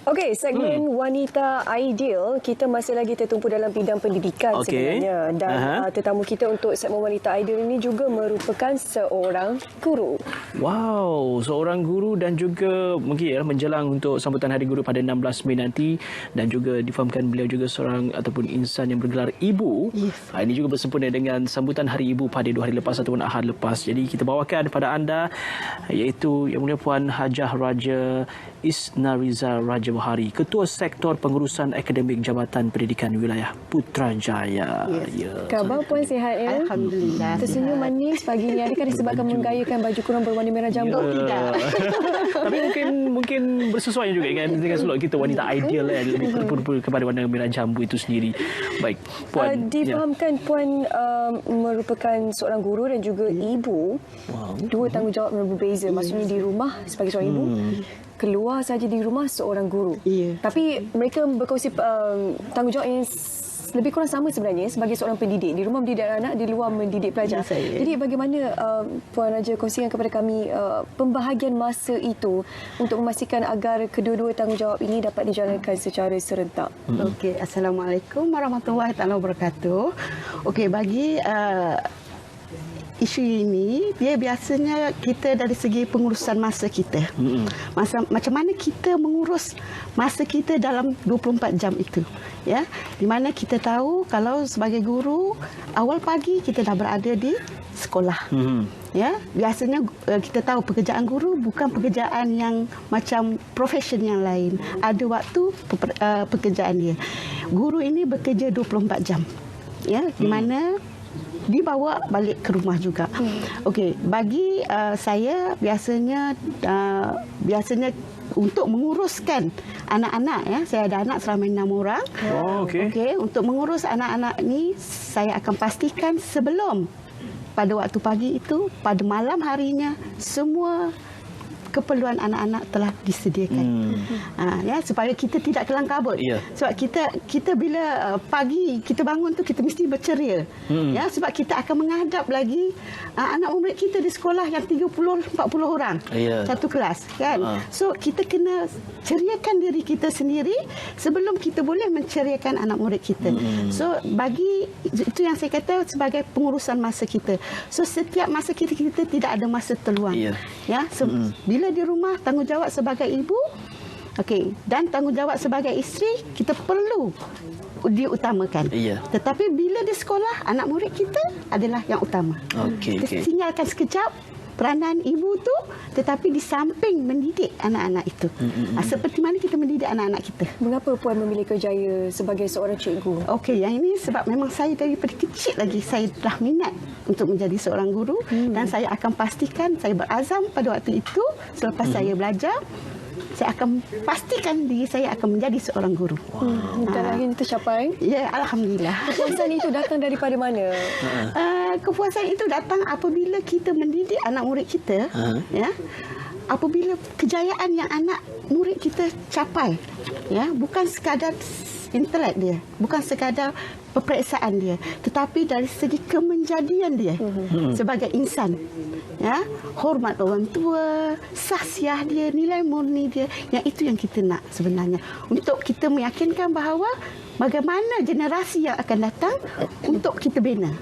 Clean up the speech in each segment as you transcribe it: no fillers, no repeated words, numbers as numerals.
Okey, segmen Wanita Ideal, kita masih lagi tertumpu dalam bidang pendidikan sebenarnya. Dan tetamu kita untuk segmen Wanita Ideal ini juga merupakan seorang guru. Wow, seorang guru dan juga mungkin ya menjelang untuk sambutan Hari Guru pada 16 Mei nanti, dan juga difahamkan beliau juga seorang ataupun insan yang bergelar ibu. Yes. Ini juga bersempena dengan sambutan Hari Ibu pada 2 hari lepas ataupun Ahad lepas. Jadi kita bawakan kepada anda iaitu Yang Mulia Puan Hajah Raja Isnariza Raja Bahari, Ketua Sektor Pengurusan Akademik Jabatan Pendidikan Wilayah Putrajaya. Ya. Khabar Puan sihat ya? Alhamdulillah. Tersenyum manis pagi ni. Adakah disebabkan menggayakan baju kurung berwarna merah jambu? Tidak. Tapi mungkin bersesuaian juga dengan slot kita wanita ideal lebih kepada warna merah jambu itu sendiri. Baik, Puan. Difahamkan Puan merupakan seorang guru dan juga ibu. Wow. Dua tanggungjawab yang berbeza. Maksudnya di rumah sebagai seorang ibu, keluar saja di rumah seorang guru. Tapi mereka berkongsi tanggungjawab yang lebih kurang sama sebenarnya sebagai seorang pendidik. Di rumah mendidik anak, di luar mendidik pelajar. Jadi bagaimana Puan Raja kongsikan kepada kami pembahagian masa itu untuk memastikan agar kedua-dua tanggungjawab ini dapat dijalankan secara serentak. Okey, Assalamualaikum warahmatullahi wabarakatuh. Okey, bagi isu ini, dia biasanya kita dari segi pengurusan masa kita. Macam mana kita mengurus masa kita dalam 24 jam itu. Ya, di mana kita tahu kalau sebagai guru, awal pagi kita dah berada di sekolah. Ya, biasanya kita tahu pekerjaan guru bukan pekerjaan yang macam profesion yang lain. Ada waktu pekerjaan dia. Guru ini bekerja 24 jam. Ya, di mana dibawa balik ke rumah juga. Okey, bagi saya biasanya untuk menguruskan anak-anak, ya, saya ada anak selama 6 orang. Okey, untuk mengurus anak-anak ni saya akan pastikan sebelum pada waktu pagi itu, pada malam harinya semua keperluan anak-anak telah disediakan. Ya, supaya kita tidak kelang kabut. Sebab kita bila pagi kita bangun tu kita mesti berceria. Ya, sebab kita akan menghadap lagi anak murid kita di sekolah yang 30-40 orang. Satu kelas, kan? So kita kena ceriakan diri kita sendiri sebelum kita boleh menceriakan anak murid kita. So bagi itu yang saya kata sebagai pengurusan masa kita. So setiap masa kita tidak ada masa terluang. Ya, bila di rumah tanggungjawab sebagai ibu, okey, dan tanggungjawab sebagai isteri kita perlu diutamakan. Tetapi bila di sekolah, anak murid kita adalah yang utama. Kita tinggalkan sekejap peranan ibu tu, tetapi di samping mendidik anak-anak itu. Seperti mana kita mendidik anak-anak kita. Mengapa Puan memilih kerjaya sebagai seorang cikgu? Okey, yang ini sebab memang saya daripada kecil lagi saya dah minat untuk menjadi seorang guru, dan saya akan pastikan, saya berazam pada waktu itu selepas saya belajar, saya akan pastikan diri saya akan menjadi seorang guru. Dan akhirnya tercapai? Ya, alhamdulillah. Kepuasan itu datang daripada mana? Kepuasan itu datang apabila kita mendidik anak murid kita, ya. Apabila kejayaan yang anak murid kita capai, ya, bukan sekadar intelek dia, bukan sekadar peperiksaan dia, tetapi dari segi kemenjadian dia sebagai insan. Ya, hormat orang tua, sahsiah dia, nilai murni dia, yang itu yang kita nak sebenarnya. Untuk kita meyakinkan bahawa bagaimana generasi yang akan datang untuk kita bina.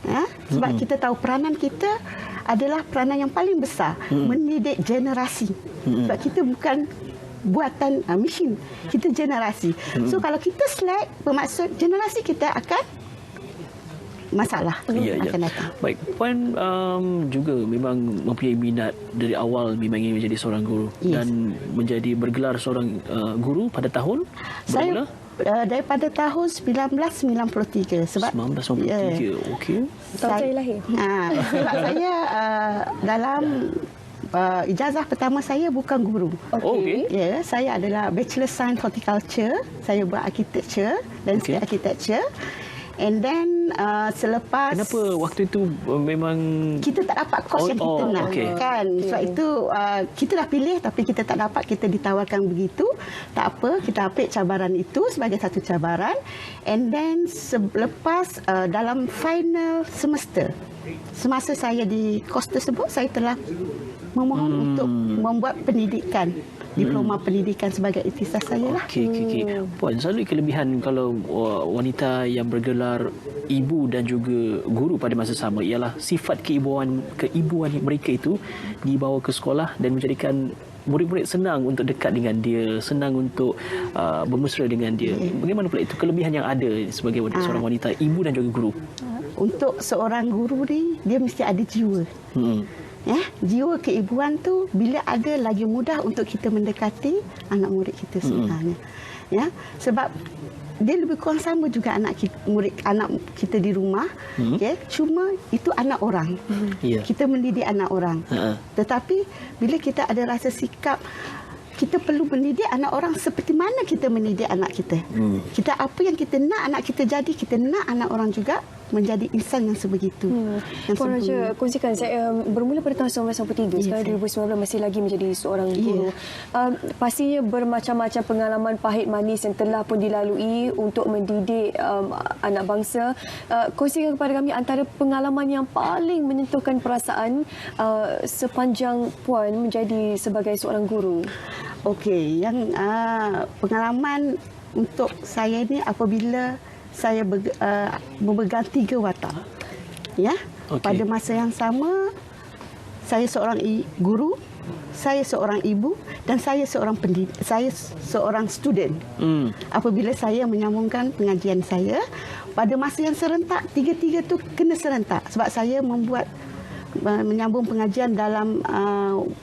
Ya, sebab kita tahu peranan kita adalah peranan yang paling besar, mendidik generasi. Sebab kita bukan buatan mesin, kita generasi. So kalau kita slack, bermaksud generasi kita akan masalah akan datang. Baik, Puan juga memang mempunyai minat dari awal memang ingin menjadi seorang guru dan menjadi bergelar seorang guru pada tahun saya daripada tahun 1993 sebab 1993. Okey. Tahun saya lahir. Sebab saya dalam ijazah pertama saya bukan guru. Ya, saya adalah Bachelor Science Horticulture. Saya buat architecture dan architecture. And then selepas, kenapa waktu itu memang kita tak dapat kos yang kita nak, kan? Sebab itu kita dah pilih tapi kita tak dapat, kita ditawarkan begitu. Tak apa, kita ambil cabaran itu sebagai satu cabaran. And then selepas dalam final semester, semasa saya di kos tersebut, saya telah memohon untuk membuat pendidikan diploma pendidikan sebagai ikhtisas saya lah. Okey. Puan, selalu kelebihan kalau wanita yang bergelar ibu dan juga guru pada masa sama ialah sifat keibuan mereka itu dibawa ke sekolah dan menjadikan murid-murid senang untuk dekat dengan dia, senang untuk bermesra dengan dia. Bagaimana pula itu kelebihan yang ada sebagai seorang wanita ibu dan juga guru? Untuk seorang guru ni, dia mesti ada jiwa. Jiwa keibuan tu bila ada, lagi mudah untuk kita mendekati anak murid kita sebenarnya. Sebab dia lebih kurang sama juga anak kita di rumah. Cuma itu anak orang. Kita mendidik anak orang. Tetapi bila kita ada rasa sikap, kita perlu mendidik anak orang seperti mana kita mendidik anak kita. Kita apa yang kita nak anak kita jadi, kita nak anak orang juga menjadi insan yang sebegitu. Puan Raja, kongsikan, saya bermula pada tahun 1993, sekarang 2019 masih lagi menjadi seorang guru. Pastinya bermacam-macam pengalaman pahit manis yang telah pun dilalui untuk mendidik anak bangsa. Kongsikan kepada kami antara pengalaman yang paling menyentuhkan perasaan sepanjang Puan menjadi sebagai seorang guru. Okey, yang pengalaman untuk saya ni apabila saya memegang 3 watak. Pada masa yang sama, saya seorang guru, saya seorang ibu dan saya seorang pendidik, saya seorang student. Apabila saya menyambungkan pengajian saya, pada masa yang serentak, 3-3 tu kena serentak sebab saya menyambung pengajian dalam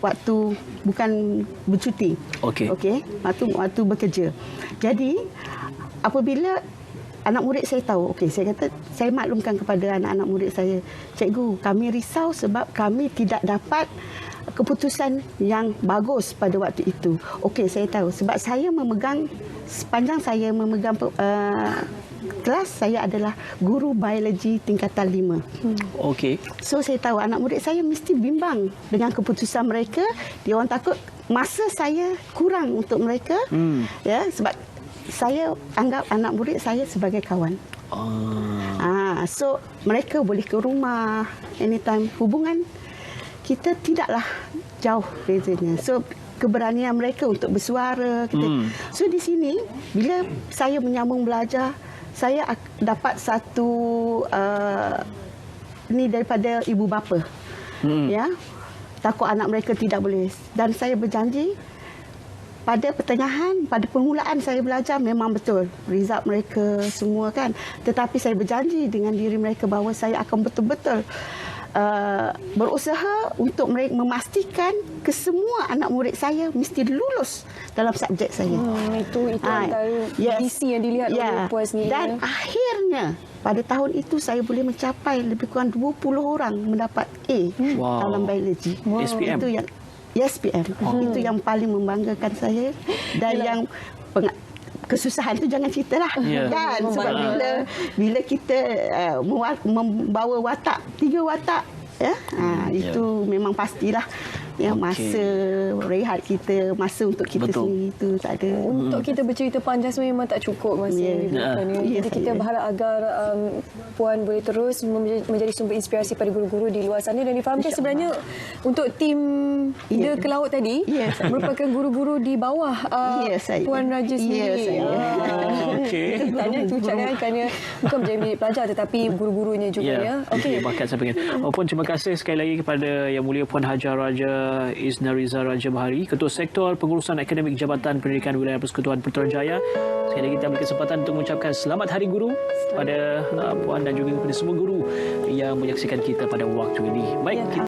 waktu bukan bercuti. Okey. Waktu bekerja. Jadi apabila anak murid saya tahu, saya kata, saya maklumkan kepada anak-anak murid saya, cikgu, kami risau sebab kami tidak dapat keputusan yang bagus pada waktu itu. Saya tahu sebab sepanjang saya memegang kelas, saya adalah guru biologi tingkatan 5. So saya tahu anak murid saya mesti bimbang dengan keputusan mereka. Dia orang takut masa saya kurang untuk mereka. Sebab saya anggap anak murid saya sebagai kawan. So mereka boleh ke rumah anytime. Hubungan kita tidaklah jauh bezanya. So keberanian mereka untuk bersuara. So di sini bila saya menyambung belajar, saya dapat satu ni daripada ibu bapa. Takut anak mereka tidak boleh. Dan saya berjanji pada pertengahan, pada permulaan saya belajar memang betul result mereka semua kan. Tetapi saya berjanji dengan diri mereka bahawa saya akan betul-betul berusaha untuk memastikan kesemua anak murid saya mesti lulus dalam subjek saya. Itu antara visi yang dilihat oleh Puan sendiri. Dan akhirnya pada tahun itu saya boleh mencapai lebih kurang 20 orang mendapat A dalam biologi. SPM. Itu yang SPM. Itu yang paling membanggakan saya. Dan yang kesusahan tu jangan ceritalah. Kan? Sebab bila kita membawa watak, 3 watak, itu memang pastilah. Masa rehat kita, masa untuk kita sendiri itu tak ada. Untuk kita bercerita panjang sebenarnya memang tak cukup masa yang diberikan. Jadi kita berharap agar Puan boleh terus menjadi sumber inspirasi pada guru-guru di luar sana. Dan difahamkan sebenarnya untuk tim The ke Laut tadi merupakan guru-guru di bawah Puan Raja sendiri. Tanya tu ucapkan kerana bukan menjadi pelajar tetapi guru-gurunya juga. Bakat saya pengen. Puan, terima kasih sekali lagi kepada Yang Mulia Puan Hajah Raja Isnariza Raja Bahari, Ketua Sektor Pengurusan Akademik Jabatan Pendidikan Wilayah Persekutuan Putrajaya. Sekali lagi kita ambil kesempatan untuk mengucapkan Selamat Hari Guru kepada Puan dan juga kepada semua guru yang menyaksikan kita pada waktu ini. Baik, kita